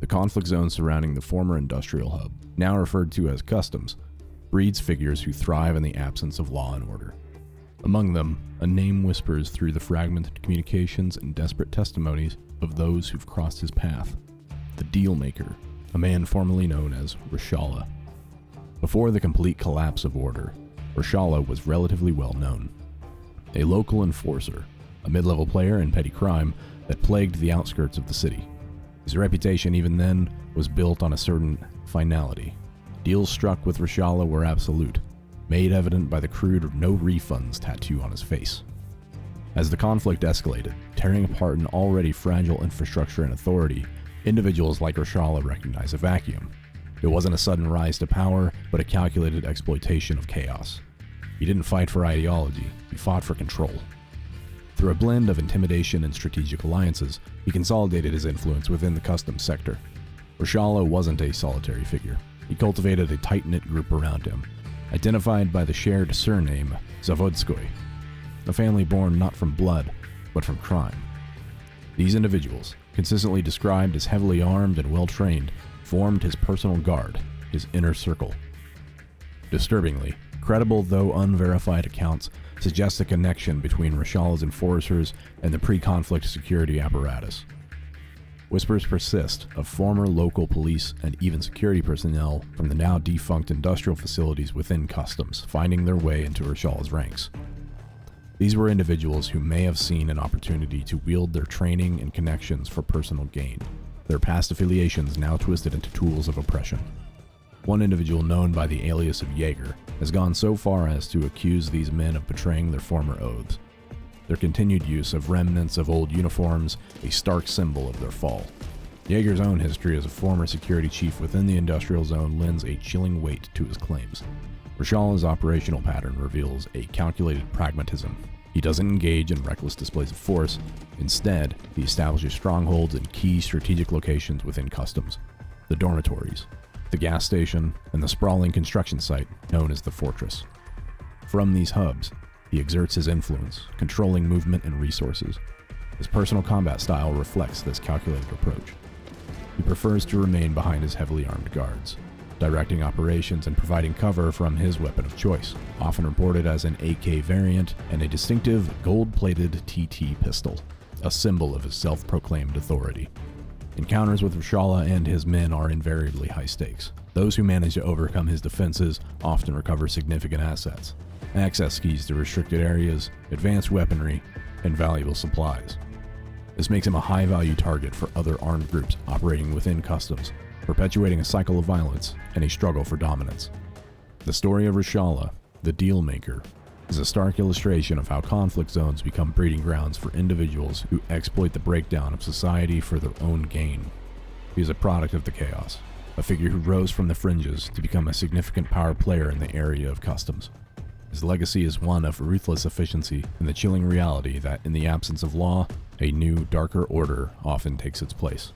The conflict zone surrounding the former industrial hub, now referred to as customs, breeds figures who thrive in the absence of law and order. Among them, a name whispers through the fragmented communications and desperate testimonies of those who've crossed his path: the Dealmaker, a man formerly known as Reshala. Before the complete collapse of order, Reshala was relatively well known. A local enforcer, a mid-level player in petty crime that plagued the outskirts of the city. His reputation even then was built on a certain finality. Deals struck with Reshala were absolute, made evident by the crude "no refunds" tattoo on his face. As the conflict escalated, tearing apart an already fragile infrastructure and authority, individuals like Reshala recognized a vacuum. It wasn't a sudden rise to power, but a calculated exploitation of chaos. He didn't fight for ideology, he fought for control. Through a blend of intimidation and strategic alliances, he consolidated his influence within the customs sector. Reshala wasn't a solitary figure. He cultivated a tight-knit group around him, identified by the shared surname Zavodskoy, a family born not from blood, but from crime. These individuals, consistently described as heavily armed and well-trained, formed his personal guard, his inner circle. Disturbingly, credible though unverified accounts suggest a connection between Reshala's enforcers and the pre-conflict security apparatus. Whispers persist of former local police and even security personnel from the now defunct industrial facilities within customs finding their way into Reshala's ranks. These were individuals who may have seen an opportunity to wield their training and connections for personal gain, their past affiliations now twisted into tools of oppression. One individual, known by the alias of Jaeger, has gone so far as to accuse these men of betraying their former oaths. Their continued use of remnants of old uniforms, a stark symbol of their fall. Jaeger's own history as a former security chief within the industrial zone lends a chilling weight to his claims. Reshala's operational pattern reveals a calculated pragmatism. He doesn't engage in reckless displays of force. Instead, he establishes strongholds in key strategic locations within customs: the dormitories, the gas station, and the sprawling construction site known as the Fortress. From these hubs, he exerts his influence, controlling movement and resources. His personal combat style reflects this calculated approach. He prefers to remain behind his heavily armed guards, directing operations and providing cover from his weapon of choice, often reported as an AK variant and a distinctive gold-plated TT pistol, a symbol of his self-proclaimed authority. Encounters with Reshala and his men are invariably high stakes. Those who manage to overcome his defenses often recover significant assets: access keys to restricted areas, advanced weaponry, and valuable supplies. This makes him a high-value target for other armed groups operating within customs, perpetuating a cycle of violence and a struggle for dominance. The story of Reshala, the Dealmaker, is a stark illustration of how conflict zones become breeding grounds for individuals who exploit the breakdown of society for their own gain. He is a product of the chaos, a figure who rose from the fringes to become a significant power player in the area of customs. His legacy is one of ruthless efficiency and the chilling reality that, in the absence of law, a new, darker order often takes its place.